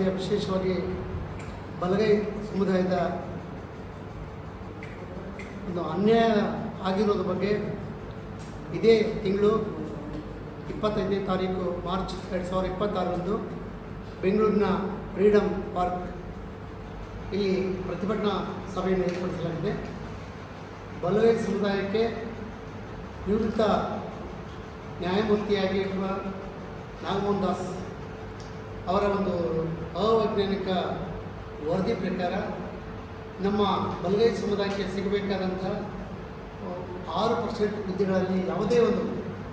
ರಾಜ್ಯ ವಿಶೇಷವಾಗಿ ಬಲಗೈ ಸಮುದಾಯದ ಒಂದು ಅನ್ಯಾಯ ಆಗಿರೋದ್ರ ಬಗ್ಗೆ ಇದೇ ತಿಂಗಳು 25ನೇ ತಾರೀಕು ಮಾರ್ಚ್ 2026ರಂದು ಬೆಂಗಳೂರಿನ ಫ್ರೀಡಮ್ ಪಾರ್ಕ್ ಇಲ್ಲಿ ಪ್ರತಿಭಟನಾ ಸಭೆಯನ್ನು ಏರ್ಪಡಿಸಲಾಗಿದೆ. ಬಲಗೈ ಸಮುದಾಯಕ್ಕೆ ನಿವೃತ್ತ ನ್ಯಾಯಮೂರ್ತಿಯಾಗಿರುವ ನಾಗಮೋಹನ್ ದಾಸ್ ಅವರ ಒಂದು ಅವೈಜ್ಞಾನಿಕ ವರದಿ ಪ್ರಕಾರ ನಮ್ಮ ಬಲಗೈ ಸಮುದಾಯಕ್ಕೆ ಸಿಗಬೇಕಾದಂಥ 6% ಹುದ್ದೆಗಳಲ್ಲಿ ಯಾವುದೇ ಒಂದು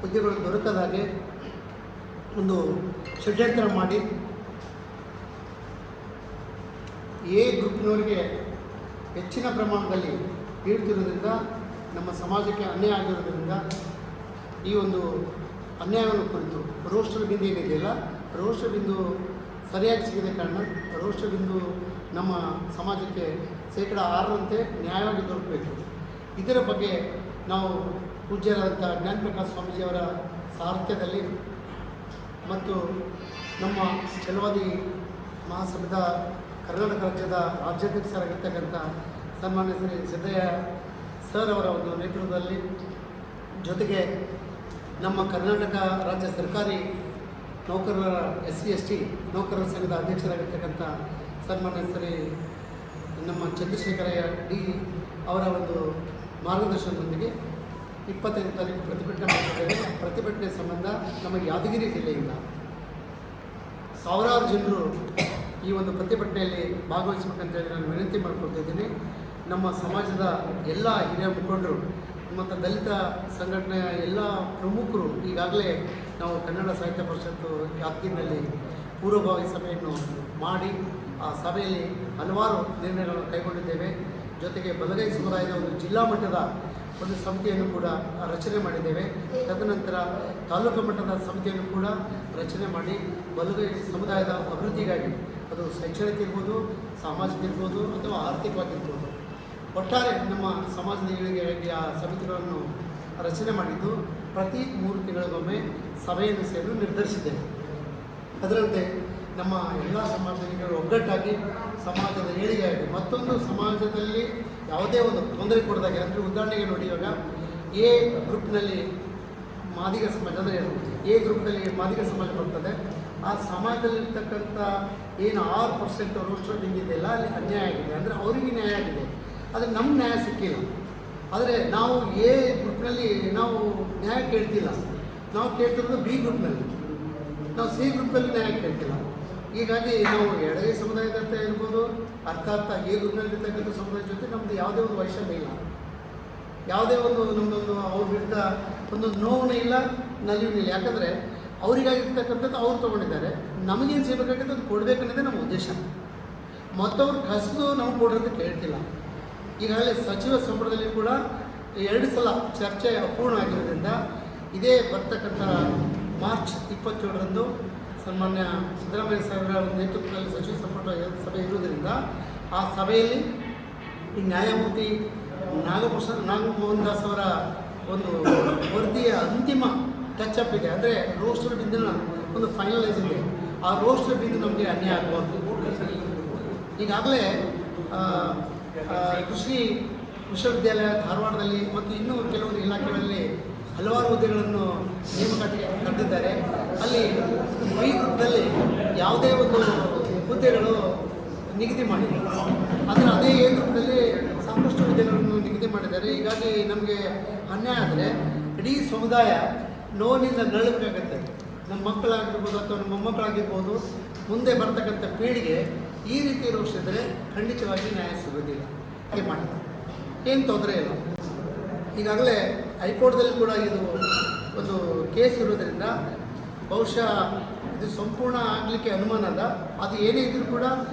ಹುದ್ದೆಗಳು ದೊರಕದಾಗೆ ಒಂದು ಷಡ್ಯಂತ್ರ ಮಾಡಿ ಎ ಗ್ರೂಪ್ನವರಿಗೆ ಹೆಚ್ಚಿನ ಪ್ರಮಾಣದಲ್ಲಿ ನೀಡುತ್ತಿರುವುದರಿಂದ ನಮ್ಮ ಸಮಾಜಕ್ಕೆ ಅನ್ಯಾಯ ಆಗಿರೋದ್ರಿಂದ ಈ ಒಂದು ಅನ್ಯಾಯವನ್ನು ಕುರಿತು ರೋಸ್ಟರ್ ಬಿಂದು ಏನಿದೆಯಲ್ಲ, ರೋಸ್ಟರ್ ಬಿಂದು ಸರಿಯಾಗಿ ಸಿಗದ ಕಾರಣ ರೋಸ್ಟರ್ ಬಿಂದು ನಮ್ಮ ಸಮಾಜಕ್ಕೆ 6% ನ್ಯಾಯವಾಗಿ ದೊರಕಬೇಕು. ಇದರ ಬಗ್ಗೆ ನಾವು ಪೂಜ್ಯರಾದಂಥ ಜ್ಞಾನಪ್ರಕಾಶ್ ಸ್ವಾಮೀಜಿಯವರ ಸಾರಥ್ಯದಲ್ಲಿ ಮತ್ತು ನಮ್ಮ ಛಲವಾದಿ ಮಹಾಸಭಾದ ಕರ್ನಾಟಕ ರಾಜ್ಯದ ರಾಜ್ಯಾಧ್ಯಕ್ಷರಾಗಿರ್ತಕ್ಕಂಥ ಸನ್ಮಾನ್ಯ ಶ್ರೀ ಸಿದ್ದಯ್ಯ ಸರ್ ಅವರ ಒಂದು ನೇತೃತ್ವದಲ್ಲಿ, ಜೊತೆಗೆ ನಮ್ಮ ಕರ್ನಾಟಕ ರಾಜ್ಯ ಸರ್ಕಾರಿ ನೌಕರರ SC/ST ನೌಕರರ ಸಂಘದ ಅಧ್ಯಕ್ಷರಾಗಿರ್ತಕ್ಕಂಥ ಸನ್ಮಾನ್ಯ ಶ್ರೀ ನಮ್ಮ ಚಂದ್ರಶೇಖರಯ್ಯ ಡಿ ಅವರ ಒಂದು ಮಾರ್ಗದರ್ಶನದೊಂದಿಗೆ 25ನೇ ತಾರೀಕು ಪ್ರತಿಭಟನೆ ಮಾಡಿದ್ದೇವೆ. ಪ್ರತಿಭಟನೆ ಸಂಬಂಧ ನಮ್ಮ ಯಾದಗಿರಿ ಜಿಲ್ಲೆಯಿಂದ ಸಾವಿರಾರು ಜನರು ಈ ಒಂದು ಪ್ರತಿಭಟನೆಯಲ್ಲಿ ಭಾಗವಹಿಸಬೇಕಂತೇಳಿ ನಾನು ವಿನಂತಿ ಮಾಡಿಕೊಳ್ತಿದ್ದೀನಿ. ನಮ್ಮ ಸಮಾಜದ ಎಲ್ಲ ಹಿರಿಯ ಮುಖಂಡರು ಮತ್ತು ದಲಿತ ಸಂಘಟನೆಯ ಎಲ್ಲ ಪ್ರಮುಖರು ಈಗಾಗಲೇ ನಾವು ಕನ್ನಡ ಸಾಹಿತ್ಯ ಪರಿಷತ್ತು ಯಾದಗಿರಿನಲ್ಲಿ ಪೂರ್ವಭಾವಿ ಸಭೆಯನ್ನು ಮಾಡಿ ಆ ಸಭೆಯಲ್ಲಿ ಹಲವಾರು ನಿರ್ಣಯಗಳನ್ನು ಕೈಗೊಂಡಿದ್ದೇವೆ. ಜೊತೆಗೆ ಬಲಗೈ ಸಮುದಾಯದ ಒಂದು ಜಿಲ್ಲಾ ಮಟ್ಟದ ಒಂದು ಸಮಿತಿಯನ್ನು ಕೂಡ ರಚನೆ ಮಾಡಿದ್ದೇವೆ. ತದನಂತರ ತಾಲೂಕು ಮಟ್ಟದ ಸಮಿತಿಯನ್ನು ಕೂಡ ರಚನೆ ಮಾಡಿ ಬಲಗೈ ಸಮುದಾಯದ ಅಭಿವೃದ್ಧಿಗಾಗಿ, ಅದು ಶೈಕ್ಷಣಿಕ ಇರ್ಬೋದು, ಸಾಮಾಜಿಕ ಇರ್ಬೋದು ಅಥವಾ ಆರ್ಥಿಕವಾಗಿರ್ಬೋದು, ಒಟ್ಟಾರೆ ನಮ್ಮ ಸಮಾಜದ ಏಳಿಗೆಗಾಗಿ ಆ ಸಮಿತಿಗಳನ್ನು ರಚನೆ ಮಾಡಿದ್ದು ಪ್ರತಿ 3 ತಿಂಗಳಿಗೊಮ್ಮೆ ಸಭೆಯನ್ನು ಸೇರಲು ನಿರ್ಧರಿಸಿದ್ದೇವೆ. ಅದರಂತೆ ನಮ್ಮ ಎಲ್ಲ ಸಮಾಜದ ಹಿರಿಯರು ಒಗ್ಗಟ್ಟಾಗಿ ಸಮಾಜದ ಏಳಿಗೆಯಾಗಿ ಮತ್ತೊಂದು ಸಮಾಜದಲ್ಲಿ ಯಾವುದೇ ಒಂದು ತೊಂದರೆ ಕೊಡದಾಗೆ, ಅಂದರೆ ಉದಾಹರಣೆಗೆ ನೋಡಿ, ಇವಾಗ ಎ ಗ್ರೂಪ್ನಲ್ಲಿ ಮಾದಿಗ ಸಮಾಜ, ಅಂದರೆ ಎ ಗ್ರೂಪ್ನಲ್ಲಿ ಮಾದಿಗ ಸಮಾಜ ಬರ್ತದೆ. ಆ ಸಮಾಜದಲ್ಲಿರ್ತಕ್ಕಂಥ ಏನು 6% ರೋಸ್ಟರ್ ಬಿಂದಿದೆಯಲ್ಲ, ಅಲ್ಲಿ ಅನ್ಯಾಯ ಆಗಿದೆ, ಅಂದರೆ ಅವರಿಗೆ ನ್ಯಾಯ ಆಗಿದೆ, ಆದರೆ ನಮ್ಗೆ ನ್ಯಾಯ ಸಿಕ್ಕಿಲ್ಲ. ಆದರೆ ನಾವು ಎ ಗ್ರೂಪ್ನಲ್ಲಿ ನಾವು ನ್ಯಾಯ ಕೇಳ್ತಿಲ್ಲ, ನಾವು ಕೇಳ್ತಿರೋದು ಬಿ ಗ್ರೂಪ್ನಲ್ಲಿ, ನಾವು ಸಿ ಗ್ರೂಪ್ನಲ್ಲಿ ನ್ಯಾಯ ಕೇಳ್ತಿಲ್ಲ. ಹೀಗಾಗಿ ನಾವು ಎಡಗೈ ಸಮುದಾಯದಂತ ಇರ್ಬೋದು, ಅರ್ಥಾತ್ ಎ ಗ್ರೂಪ್ನಲ್ಲಿರ್ತಕ್ಕಂಥ ಸಮುದಾಯದ ಜೊತೆ ನಮ್ಮದು ಯಾವುದೇ ಒಂದು ವೈಷಮ್ಯ ಇಲ್ಲ, ಯಾವುದೇ ಒಂದು ನಮ್ಮದೊಂದು ಅವ್ರ ವಿರುದ್ಧ ಒಂದು ನೋವು ಇಲ್ಲ, ನಲಿವು ಇಲ್ಲ. ಯಾಕಂದರೆ ಅವರಿಗಾಗಿರ್ತಕ್ಕಂಥದ್ದು ಅವ್ರು ತೊಗೊಂಡಿದ್ದಾರೆ, ನಮಗೇನು ಸಿಗಬೇಕಾಗಿತ್ತು ಅದು ಕೊಡಬೇಕನ್ನೋದೇ ನಮ್ಮ ಉದ್ದೇಶ. ಮತ್ತವ್ರು ಕಸಿದು ನಾವು ಕೊಡೋದು ಕೇಳ್ತಿಲ್ಲ. ಈಗಾಗಲೇ ಸಚಿವ ಸಂಪುಟದಲ್ಲಿ ಕೂಡ 2 ಸಲ ಚರ್ಚೆ ಅಪೂರ್ಣ ಆಗಿರೋದ್ರಿಂದ ಇದೇ ಬರ್ತಕ್ಕಂಥ ಮಾರ್ಚ್ 27ರಂದು ಸನ್ಮಾನ್ಯ ಸಿದ್ದರಾಮಯ್ಯ ಸಾಹೇಬರ ನೇತೃತ್ವದಲ್ಲಿ ಸಚಿವ ಸಂಪುಟ ಸಭೆ ಇರುವುದರಿಂದ ಆ ಸಭೆಯಲ್ಲಿ ಈ ನ್ಯಾಯಮೂರ್ತಿ ನಾಗಮೋಹನ್ ದಾಸ್ ಅವರ ಒಂದು ವರದಿಯ ಅಂತಿಮ ಟಚ್ ಇದೆ. ಅಂದರೆ ರೋಸ್ಟರ್ ಬಿಂದಿನ ಒಂದು ಫೈನಲೈಸ್ ಇದೆ. ಆ ರೋಸ್ಟರ್ ಬಿಂದು ನಮಗೆ ಅನ್ಯಾಯ ಆಗಬಾರ್ದು. ಈಗಾಗಲೇ ಕೃಷಿ ವಿಶ್ವವಿದ್ಯಾಲಯ ಧಾರವಾಡದಲ್ಲಿ ಮತ್ತು ಇನ್ನೂ ಕೆಲವೊಂದು ಇಲಾಖೆಗಳಲ್ಲಿ ಹಲವಾರು ಹುದ್ದೆಗಳನ್ನು ನೇಮಕಾತಿಗೆ ಕರೆದಿದ್ದಾರೆ. ಅಲ್ಲಿ ಈ ಗ್ರೂಪ್ನಲ್ಲಿ ಯಾವುದೇ ಒಂದು ಹುದ್ದೆಗಳು ನಿಗದಿ ಮಾಡಿಲ್ಲ, ಆದರೆ ಅದೇ ಎ ಗ್ರೂಪ್ನಲ್ಲಿ ಸಾಕಷ್ಟು ಹುದ್ದೆಗಳನ್ನು ನಿಗದಿ ಮಾಡಿದ್ದಾರೆ. ಹೀಗಾಗಿ ನಮಗೆ ಅನ್ಯಾಯ ಆದರೆ ಇಡೀ ಸಮುದಾಯ ನೋವಿನಿಂದ ನರಳಬೇಕಾಗತ್ತೆ. ನಮ್ಮ ಮಕ್ಕಳಾಗಿರ್ಬೋದು ಅಥವಾ ನಮ್ಮ ಮೊಮ್ಮಕ್ಕಳಾಗಿರ್ಬೋದು, ಮುಂದೆ ಬರ್ತಕ್ಕಂಥ ಪೀಳಿಗೆ ಈ ರೀತಿ ರೋಷಿಸಿದರೆ ಖಂಡಿತವಾಗಿ ನ್ಯಾಯ ಸಿಗೋದಿಲ್ಲ. ಹಾಗೆ ಮಾಡಿದೆ, ಏನು ತೊಂದರೆ ಇಲ್ಲ. ಈಗಾಗಲೇ ಹೈಕೋರ್ಟ್ದಲ್ಲಿ ಕೂಡ ಇದು ಒಂದು ಕೇಸ್ ಇರೋದರಿಂದ ಬಹುಶಃ ಇದು ಸಂಪೂರ್ಣ ಆಗಲಿಕ್ಕೆ ಅನುಮಾನ ಅಲ್ಲ. ಅದು ಏನೇ ಇದ್ದರೂ ಕೂಡ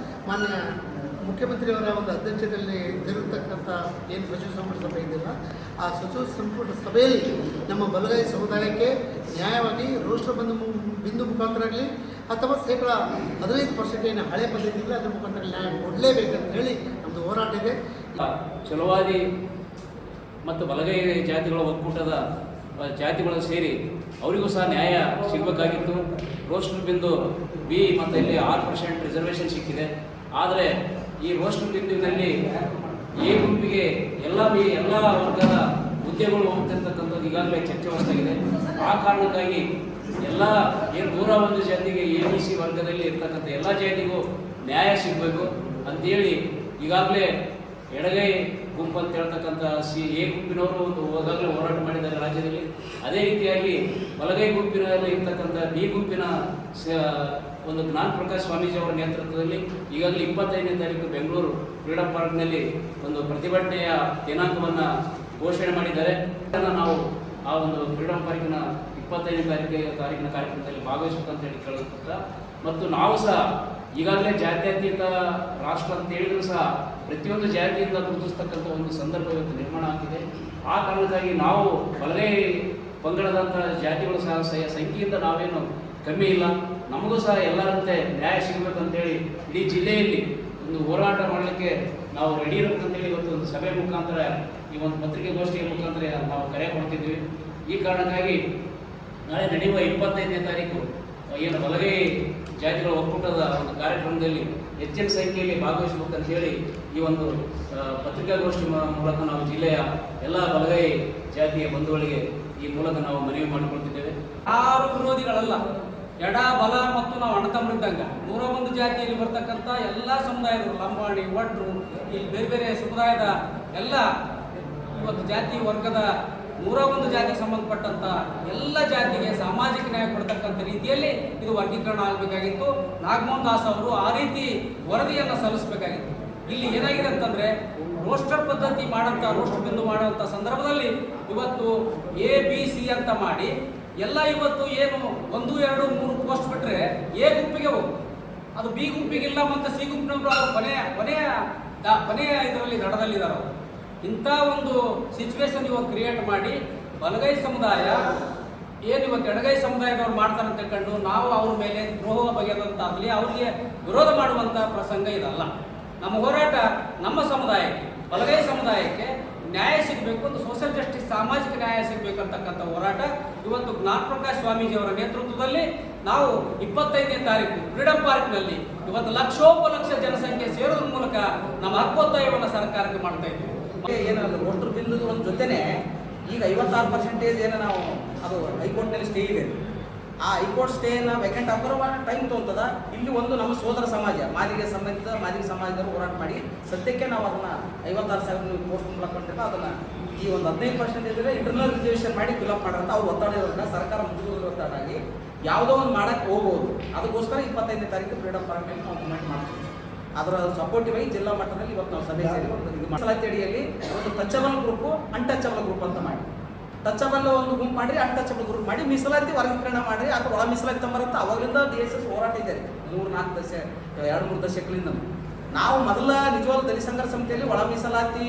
ಮಾನ್ಯ ಮುಖ್ಯಮಂತ್ರಿಯವರ ಒಂದು ಅಧ್ಯಕ್ಷತೆಯಲ್ಲಿ ಜರುಗತಕ್ಕಂಥ ಏನು ಸಚಿವ ಸಂಪುಟ ಸಭೆ ಇದೆಯಲ್ಲ, ಆ ಸಚಿವ ಸಂಪುಟ ಸಭೆಯಲ್ಲಿ ನಮ್ಮ ಬಲಗೈ ಸಮುದಾಯಕ್ಕೆ ನ್ಯಾಯವಾಗಿ ರೋಸ್ಟರ್ ಬಿಂದು ಮುಖಾಂತರ ಆಗಲಿ ಅಥವಾ 15% ಏನು ಹಳೆ ಪದ್ಧತಿ ಇಲ್ಲ, ಅದ್ರ ಮುಖಾಂತರ ನ್ಯಾಯ ಕೊಡಲೇಬೇಕಂತ ಹೇಳಿ ನಮ್ಮದು ಹೋರಾಟ ಇದೆ. ಛಲವಾದಿ ಮತ್ತು ಬಲಗೈ ಜಾತಿಗಳ ಒಕ್ಕೂಟದ ಜಾತಿಗಳು ಸೇರಿ ಅವರಿಗೂ ಸಹ ನ್ಯಾಯ ಸಿಗಬೇಕಾಗಿತ್ತು. ರೋಸ್ಟರ್ ಬಿಂದು ಬಿ ಮತ್ತು ಇಲ್ಲಿ 6% ರಿಸರ್ವೇಷನ್ ಸಿಕ್ಕಿದೆ. ಆದರೆ ಈ ರೋಸ್ಟರ್ ಬಿಂದುವಿನಲ್ಲಿ ಎ ಗುಂಪಿಗೆ ಎಲ್ಲ ವರ್ಗದ ಹುದ್ದೆಗಳು ಹೋಗ್ತಿರ್ತಕ್ಕಂಥದ್ದು ಈಗಾಗಲೇ ಚರ್ಚೆವಸ್ತಾಗಿದೆ. ಆ ಕಾರಣಕ್ಕಾಗಿ ಎಲ್ಲ ಏನು 101 ಜಾತಿಗೆ ABC ವರ್ಗದಲ್ಲಿ ಇರ್ತಕ್ಕಂಥ ಎಲ್ಲ ಜಾತಿಗೂ ನ್ಯಾಯ ಸಿಗಬೇಕು ಅಂತೇಳಿ ಈಗಾಗಲೇ ಎಡಗೈ ಗುಂಪು ಅಂತ ಹೇಳ್ತಕ್ಕಂಥ ಎ ಗುಂಪಿನವರು ಒಂದು ಈಗಾಗಲೇ ಹೋರಾಟ ಮಾಡಿದ್ದಾರೆ ರಾಜ್ಯದಲ್ಲಿ. ಅದೇ ರೀತಿಯಾಗಿ ಬಲಗೈ ಗುಂಪಿನಲ್ಲಿ ಇರ್ತಕ್ಕಂಥ ಬಿ ಗುಂಪಿನ ಒಂದು ಜ್ಞಾನ ಪ್ರಕಾಶ್ ಸ್ವಾಮೀಜಿ ಅವರ ನೇತೃತ್ವದಲ್ಲಿ ಈಗಾಗಲೇ 25ನೇ ತಾರೀಕು ಬೆಂಗಳೂರು ಫ್ರೀಡಂ ಪಾರ್ಕ್ನಲ್ಲಿ ಒಂದು ಪ್ರತಿಭಟನೆಯ ದಿನಾಂಕವನ್ನು ಘೋಷಣೆ ಮಾಡಿದ್ದಾರೆ. ನಾವು ಆ ಒಂದು ಫ್ರೀಡಂ ಪಾರ್ಕಿನ 25ನೇ ತಾರೀಕಿನ ಕಾರ್ಯಕ್ರಮದಲ್ಲಿ ಭಾಗವಹಿಸಬೇಕಂತ ಹೇಳಿ ಕೇಳೋದಕ್ಕ ಮತ್ತು ನಾವು ಸಹ ಈಗಾಗಲೇ ಜಾತ್ಯತೀತ ರಾಷ್ಟ್ರ ಅಂತ ಹೇಳಿದ್ರು ಸಹ ಪ್ರತಿಯೊಂದು ಜಾತಿಯಿಂದ ಗುರುತಿಸ್ತಕ್ಕಂಥ ಒಂದು ಸಂದರ್ಭ ಇವತ್ತು ನಿರ್ಮಾಣ ಆಗ್ತಿದೆ. ಆ ಕಾರಣಕ್ಕಾಗಿ ನಾವು ಬಲಗೈ ಪಂಗಡದಂಥ ಜಾತಿಗಳು ಸಹ ಸಂಖ್ಯೆಯಿಂದ ನಾವೇನು ಕಮ್ಮಿ ಇಲ್ಲ. ನಮಗೂ ಸಹ ಎಲ್ಲರಂತೆ ನ್ಯಾಯ ಸಿಗಬೇಕಂತೇಳಿ ಇಡೀ ಜಿಲ್ಲೆಯಲ್ಲಿ ಒಂದು ಹೋರಾಟ ಮಾಡಲಿಕ್ಕೆ ನಾವು ರೆಡಿ ಇರಬೇಕಂತೇಳಿ ಇವತ್ತು ಒಂದು ಸಭೆ ಮುಖಾಂತರ ಈ ಒಂದು ಪತ್ರಿಕೆಗೋಷ್ಠಿಯ ಮುಖಾಂತರ ನಾವು ಕರೆ ಕೊಡ್ತಿದ್ವಿ. ಈ ಕಾರಣಕ್ಕಾಗಿ ನಾಳೆ ನಡೆಯುವ 25ನೇ ತಾರೀಕು ಏನು ಬಲಗೈ ಜಾತಿಗಳ ಒಕ್ಕೂಟದ ಒಂದು ಕಾರ್ಯಕ್ರಮದಲ್ಲಿ ಹೆಚ್ಚಿನ ಸಂಖ್ಯೆಯಲ್ಲಿ ಭಾಗವಹಿಸಬೇಕಂತ ಹೇಳಿ ಈ ಒಂದು ಪತ್ರಿಕಾಗೋಷ್ಠಿ ಮೂಲಕ ನಾವು ಜಿಲ್ಲೆಯ ಎಲ್ಲ ಬಲಗೈ ಜಾತಿಯ ಬಂಧುಗಳಿಗೆ ಈ ಮೂಲಕ ನಾವು ಮನವಿ ಮಾಡಿಕೊಳ್ತಿದ್ದೇವೆ. ಯಾರು ವಿರೋಧಿಗಳಲ್ಲ, ಎಡ ಬಲ ಮತ್ತು ನಾವು ಅಣ್ಣತಮ್ಮರಿದ್ದಂಗ 101 ಜಾತಿಯಲ್ಲಿ ಬರ್ತಕ್ಕಂಥ ಎಲ್ಲ ಸಮುದಾಯದವರು, ಲಂಬಾಣಿ, ಒಡ್ರು, ಇಲ್ಲಿ ಬೇರೆ ಬೇರೆ ಸಮುದಾಯದ ಎಲ್ಲ ಇವತ್ತು ಜಾತಿ ವರ್ಗದ 101 ಜಾತಿಗೆ ಸಂಬಂಧಪಟ್ಟಂತ ಎಲ್ಲ ಜಾತಿಗೆ ಸಾಮಾಜಿಕ ನ್ಯಾಯ ಕೊಡ್ತಕ್ಕಂಥ ರೀತಿಯಲ್ಲಿ ಇದು ವರ್ಗೀಕರಣ ಆಗಬೇಕಾಗಿತ್ತು. ನಾಗಮೋಹನ್ ದಾಸ್ ಅವರು ಆ ರೀತಿ ವರದಿಯನ್ನು ಸಲ್ಲಿಸಬೇಕಾಗಿತ್ತು. ಇಲ್ಲಿ ಏನಾಗಿದೆ ಅಂತಂದ್ರೆ ರೋಸ್ಟರ್ ಪದ್ಧತಿ ರೋಸ್ಟರ್ ಬಿಂದು ಮಾಡುವಂಥ ಸಂದರ್ಭದಲ್ಲಿ ಇವತ್ತು ABC ಅಂತ ಮಾಡಿ ಎಲ್ಲ ಇವತ್ತು ಏನು 1, 2, 3 ಪೋಸ್ಟ್ ಬಿಟ್ಟರೆ ಎ ಗುಂಪಿಗೆ ಹೋಗು, ಅದು ಬಿ ಗುಂಪಿಗಿಲ್ಲ ಮತ್ತು ಸಿ ಗುಂಪಿನವರು ಅವರು ಕೊನೆಯ ಇದರಲ್ಲಿ ದಡದಲ್ಲಿದ್ದಾರೆ. ಇಂಥ ಒಂದು ಸಿಚುವೇಶನ್ ಇವತ್ತು ಕ್ರಿಯೇಟ್ ಮಾಡಿ ಬಲಗೈ ಸಮುದಾಯ ಏನು ಇವತ್ತು ಎಡಗೈ ಸಮುದಾಯದವ್ರು ಮಾಡ್ತಾರೆ ಅಂತ ತಿಳ್ಕೊಂಡು ನಾವು ಅವ್ರ ಮೇಲೆ ದ್ರೋಹ ಬಗೆದಂತಾಗಲಿ ಅವರಿಗೆ ವಿರೋಧ ಮಾಡುವಂಥ ಪ್ರಸಂಗ ಇದಲ್ಲ. ನಮ್ಮ ಹೋರಾಟ ನಮ್ಮ ಸಮುದಾಯಕ್ಕೆ, ಬಲಗೈ ಸಮುದಾಯಕ್ಕೆ ನ್ಯಾಯ ಸಿಗಬೇಕು, ಒಂದು ಸೋಷಿಯಲ್ ಜಸ್ಟಿಸ್, ಸಾಮಾಜಿಕ ನ್ಯಾಯ ಸಿಗಬೇಕಂತಕ್ಕಂಥ ಹೋರಾಟ ಇವತ್ತು ಜ್ಞಾನ ಪ್ರಕಾಶ್ ಸ್ವಾಮೀಜಿ ಅವರ ನೇತೃತ್ವದಲ್ಲಿ ನಾವು 25ನೇ ತಾರೀಕು ಫ್ರೀಡಂ ಪಾರ್ಕ್ನಲ್ಲಿ ಇವತ್ತು ಲಕ್ಷೋಪಲಕ್ಷ ಜನಸಂಖ್ಯೆ ಸೇರೋದ್ರ ಮೂಲಕ ನಮ್ಮ ಹಕ್ಕೊತ್ತಾಯವನ್ನು ಸರ್ಕಾರಕ್ಕೆ ಮಾಡ್ತಾ ಇದ್ದೀವಿ. ಏನಾದ್ರು ರೋಸ್ಟರ್ ಬಿಂದು ಒಂದು ಜೊತೆನೆ ಈಗ 56% ಏನೋ ನಾವು ಅದು ಹೈಕೋರ್ಟ್ನಲ್ಲಿ ಸ್ಟೇ ಇದೆ. ಆ ಹೈಕೋರ್ಟ್ ಸ್ಟೇನ ವೆಕೆಂಟ್ ಹಾಕೋರು ಟೈಮ್ ತೊಗೊತದ. ಇಲ್ಲಿ ಒಂದು ನಮ್ಮ ಸೋದರ ಸಮಾಜ ಮಾದಿಗೆ ಸಂಬಂಧಿತ ಮಾದಿಗೆ ಸಮಾಜದವರು ಹೋರಾಟ ಮಾಡಿ ಸದ್ಯಕ್ಕೆ ನಾವು ಅದನ್ನು 56,000 ಪೋಸ್ಟ್ ಮೂಲಕ ಕೊಟ್ಟಿಲ್ಲ. ಅದನ್ನು ಈ ಒಂದು 15% ಇದ್ದರೆ ಇಂಟರ್ನಲ್ ರಿಸರ್ವೇಷನ್ ಮಾಡಿ ಫಿಲಪ್ ಮಾಡೋಂಥ ಅವ್ರು ಒತ್ತಡ ಇರೋದ್ರಿಂದ ಸರ್ಕಾರ ಮುಗಿದ ಒತ್ತಡ ಆಗಿ ಯಾವುದೋ ಒಂದು ಮಾಡೋಕ್ಕೆ ಹೋಗ್ಬೋದು. ಅದಕ್ಕೋಸ್ಕರ 25ನೇ ತಾರೀಕು ಫ್ರೀಡಂ ಪಾರ್ಕ್ನಲ್ಲಿ ನಾವು ಮೂವ್ಮೆಂಟ್ ಮಾಡ್ತೀವಿ. ಅದರ ಸಪೋರ್ಟಿವ್ ಆಗಿ ಜಿಲ್ಲಾ ಮಟ್ಟದಲ್ಲಿ ಇವತ್ತು ನಾವು ಸಭೆ ಸೇರಿ ಒಂದು ಮೀಸಲಾತಿ ಅಡಿಯಲ್ಲಿ ಒಂದು ಟಚಬಲ್ ಗ್ರೂಪು, ಅನ್ಟಚಬಲ್ ಗ್ರೂಪ್ ಅಂತ ಮಾಡಿ, ಟಚಬಲ್ ಒಂದು ಗುಂಪು ಮಾಡಿರಿ, ಅನ್ಟಚಬಲ್ ಗ್ರೂಪ್ ಮಾಡಿ ಮೀಸಲಾತಿ ವರ್ಗೀಕರಣ ಮಾಡಿರಿ. ಅಥವಾ ಒಳ ಮೀಸಲಾತಿ ತಂಬರಂತ ಅವಾಗಲಿಂದ DSS ಹೋರಾಟ ಇದೆ 2-3 ದಶಕಗಳಿಂದ. ನಾವು ಮೊದಲ ನಿಜವಾದ ದಲಿತ ಸಂಘರ್ಷ ಸಮಿತಿಯಲ್ಲಿ ಒಳ ಮೀಸಲಾತಿ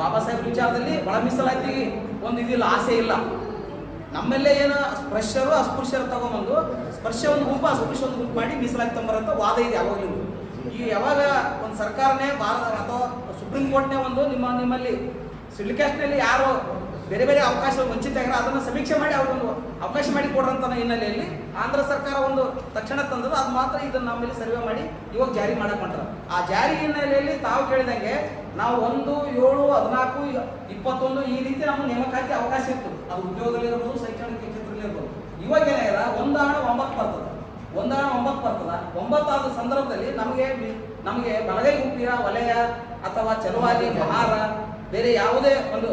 ಬಾಬಾ ಸಾಹೇಬ್ ವಿಚಾರದಲ್ಲಿ ಒಳ ಮೀಸಲಾತಿ ಒಂದು ಇದಿಲ್ಲ, ಆಸೆ ಇಲ್ಲ. ನಮ್ಮಲ್ಲೇ ಏನು ಸ್ಪರ್ಶರು ಅಸ್ಪೃಶ್ಯರು ತಗೊಂಬಂದು ಸ್ಪರ್ಶ ಒಂದು ಗುಂಪು ಅಸ್ಪೃಶ್ಯ ಒಂದು ಗುಂಪು ಮಾಡಿ ಮೀಸಲಾತಿ ತಂಬರಂತ ವಾದ ಇದೆ ಯಾವಾಗಲೂ. ಈ ಯಾವಾಗ ಒಂದು ಸರ್ಕಾರನೇ ಭಾರತ ಅಥವಾ ಸುಪ್ರೀಂ ಕೋರ್ಟ್ನೇ ಒಂದು ನಿಮ್ಮಲ್ಲಿ ಸಿವಿಲ್ ಕ್ಯಾಸ್ಟ್ನಲ್ಲಿ ಯಾರು ಬೇರೆ ಬೇರೆ ಅವಕಾಶ ವಂಚಿತ ಆಗಿರೋ ಅದನ್ನು ಸಮೀಕ್ಷೆ ಮಾಡಿ ಅವ್ರಿಗೊಂದು ಅವಕಾಶ ಮಾಡಿ ಕೊಡ್ರಂತ ಹಿನ್ನೆಲೆಯಲ್ಲಿ ಆಂಧ್ರ ಸರ್ಕಾರ ಒಂದು ತಕ್ಷಣ ತಂದದ್ದು, ಅದು ಮಾತ್ರ ಇದನ್ನು ನಮ್ಮಲ್ಲಿ ಸರ್ವೆ ಮಾಡಿ ಇವಾಗ ಜಾರಿ ಮಾಡಕ್ಕೆ ಹೊಂಟಾರ. ಆ ಜಾರಿ ಹಿನ್ನೆಲೆಯಲ್ಲಿ ತಾವು ಕೇಳಿದಂಗೆ ನಾವು 1, 7, 14, 21 ಈ ರೀತಿ ನಮ್ಮ ನೇಮಕಾತಿ ಅವಕಾಶ ಇತ್ತು. ಅದು ಉದ್ಯೋಗದಲ್ಲಿರ್ಬೋದು, ಶೈಕ್ಷಣಿಕ ಕ್ಷೇತ್ರದಲ್ಲಿ ಇರ್ಬೋದು. ಇವಾಗ ಏನಾಗಿದೆ 1-9 ಬರ್ತದೆ. 1-9 ಬರ್ತದ. 9 ಆದ ಸಂದರ್ಭದಲ್ಲಿ ನಮಗೆ ಬಲಗೈ ಗುಂಪಿನ ವಲಯ ಅಥವಾ ಚಲವಾದಿ ಮಹಾರ ಬೇರೆ ಯಾವುದೇ ಒಂದು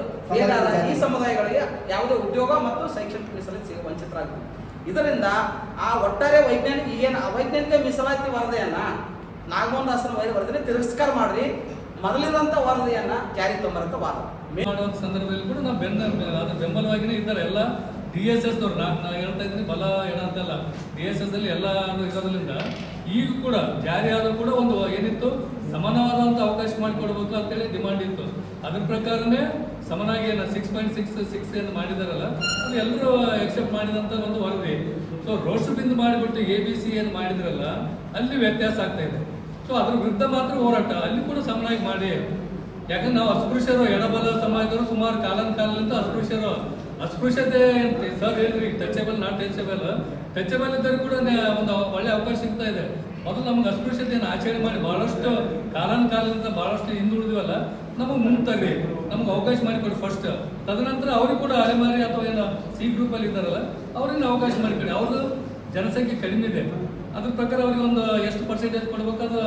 ಈ ಸಮುದಾಯಗಳಿಗೆ ಯಾವುದೇ ಉದ್ಯೋಗ ಮತ್ತು ಶೈಕ್ಷಣಿಕ ಮೀಸಲಾತಿ ವಂಚಿತರಾಗ್ತದೆ. ಇದರಿಂದ ಆ ಒಟ್ಟಾರೆ ಅವೈಜ್ಞಾನಿಕ ಮೀಸಲಾತಿ ವರದಿಯನ್ನ ನಾಗಮೋಹನ್ ದಾಸನ ವರದಿನ ತಿರಸ್ಕಾರ ಮಾಡ್ರಿ, ಮೊದಲಿದಂಥ ವರದಿಯನ್ನ ಜಾರಿ ತೊಂಬರಂತ ವಾದ ಮಾಡುವಂಥ ಸಂದರ್ಭದಲ್ಲಿ ಕೂಡ ನಾವು ಬೆಂಬಲವಾಗಿಯೇ ಇದ್ದಾರೆ ಎಲ್ಲ DSS ದವ್ರು. ನಾನು ಹೇಳ್ತಾ ಇದ್ದೀನಿ ಬಲ ಎಡ ಅಂತಲ್ಲ, DSS ಅಲ್ಲಿ ಎಲ್ಲ ಇರೋದ್ರಿಂದ ಈಗ ಕೂಡ ಜಾರಿ ಆದರೂ ಕೂಡ ಒಂದು ಏನಿತ್ತು ಸಮಾನವಾದಂಥ ಅವಕಾಶ ಮಾಡಿಕೊಡ್ಬೇಕು ಅಂತೇಳಿ ಡಿಮಾಂಡ್ ಇತ್ತು. ಅದ್ರ ಪ್ರಕಾರನೇ ಸಮನಾಗಿ 6.66 ಏನು ಮಾಡಿದಾರಲ್ಲ ಅದು ಎಲ್ಲರೂ ಎಕ್ಸೆಪ್ಟ್ ಮಾಡಿದಂಥ ಒಂದು ವರದಿ. ಸೊ ರೋಸ್ಟರ್ ಬಿಂದು ಮಾಡಿಬಿಟ್ಟು ABC ಏನು ಮಾಡಿದ್ರಲ್ಲ ಅಲ್ಲಿ ವ್ಯತ್ಯಾಸ ಆಗ್ತಾ ಇದೆ. ಸೊ ಅದ್ರ ವಿರುದ್ಧ ಮಾತ್ರ ಹೋರಾಟ ಅಲ್ಲಿ ಕೂಡ ಸಮನಾಗಿ ಮಾಡಿ. ಯಾಕಂದ್ರೆ ನಾವು ಅಸ್ಪೃಶ್ಯರು ಎಡಬಲ ಸಮಾಜದವರು ಸುಮಾರು ಕಾಲದಿಂದ ಅಸ್ಪೃಶ್ಯರು ಅಸ್ಪೃಶ್ಯತೆ ಅಂತ ಸರ್ ಹೇಳಿದ್ರಿ, ಟಚಬಲ್ ನಾಟ್ ಟಚಬಲ್ ಇದ್ದರೂ ಕೂಡ ಒಂದು ಒಳ್ಳೆ ಅವಕಾಶ ಸಿಗ್ತಾ ಇದೆ. ಮೊದಲು ನಮ್ಗೆ ಅಸ್ಪೃಶ್ಯತೆಯನ್ನು ಆಚರಣೆ ಮಾಡಿ ಬಹಳಷ್ಟು ಕಾಲಾನುಕಾಲದಿಂದ ಬಹಳಷ್ಟು ಹಿಂದುಳಿದಿವಲ್ಲ, ನಮಗೆ ಮುಂತರ್ರಿ, ನಮ್ಗೆ ಅವಕಾಶ ಮಾಡಿಕೊಡಿ ಫಸ್ಟ್. ತದನಂತರ ಅವ್ರಿಗೆ ಕೂಡ ಅಲೆಮಾರಿ ಅಥವಾ ಏನು ಸಿ ಗ್ರೂಪಲ್ಲಿ ಇದ್ದಾರಲ್ಲ ಅವ್ರಿಗೆ ಅವಕಾಶ ಮಾಡಿಕೊಡಿ. ಅವ್ರದ್ದು ಜನಸಂಖ್ಯೆ ಕಡಿಮೆ ಇದೆ, ಅದ್ರ ಪ್ರಕಾರ ಅವ್ರಿಗೆ ಒಂದು ಎಷ್ಟು ಪರ್ಸೆಂಟೇಜ್ ಕೊಡ್ಬೇಕು ಅದು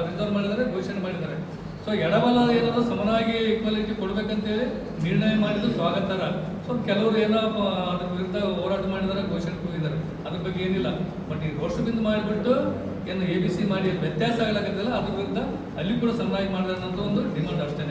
ರಿಸರ್ವ್ ಮಾಡಿದ್ದಾರೆ, ಘೋಷಣೆ ಮಾಡಿದ್ದಾರೆ. ಸೊ ಎಡಬಲ ಏನಾದರೂ ಸಮನಾಗಿ ಈಕ್ವಾಲಿಟಿ ಕೊಡ್ಬೇಕಂತೇಳಿ ನಿರ್ಣಯ ಮಾಡಿದ್ದು ಸ್ವಾಗತಾರ. ಸೊ ಕೆಲವರು ಏನೋ ಅದ್ರ ವಿರುದ್ಧ ಹೋರಾಟ ಮಾಡಿದ್ದಾರೆ, ಘೋಷಣೆ ಕೂಗಿದ್ದಾರೆ, ಅದ್ರ ಬಗ್ಗೆ ಏನಿಲ್ಲ. ಬಟ್ ಈ ರೋಷಬಿಂದು ಮಾಡಿಬಿಟ್ಟು ಏನು ABC ಮಾಡಿ ವ್ಯತ್ಯಾಸ ಆಗ್ಲಾಕತ್ತಿಲ್ಲ, ಅದ್ರ ವಿರುದ್ಧ ಅಲ್ಲಿ ಕೂಡ ಸಮನಾಗಿ ಮಾಡಿದ್ರೆ ಅನ್ನೋದು ಒಂದು ಡಿಮಾಂಡ್ ಅಷ್ಟೇ.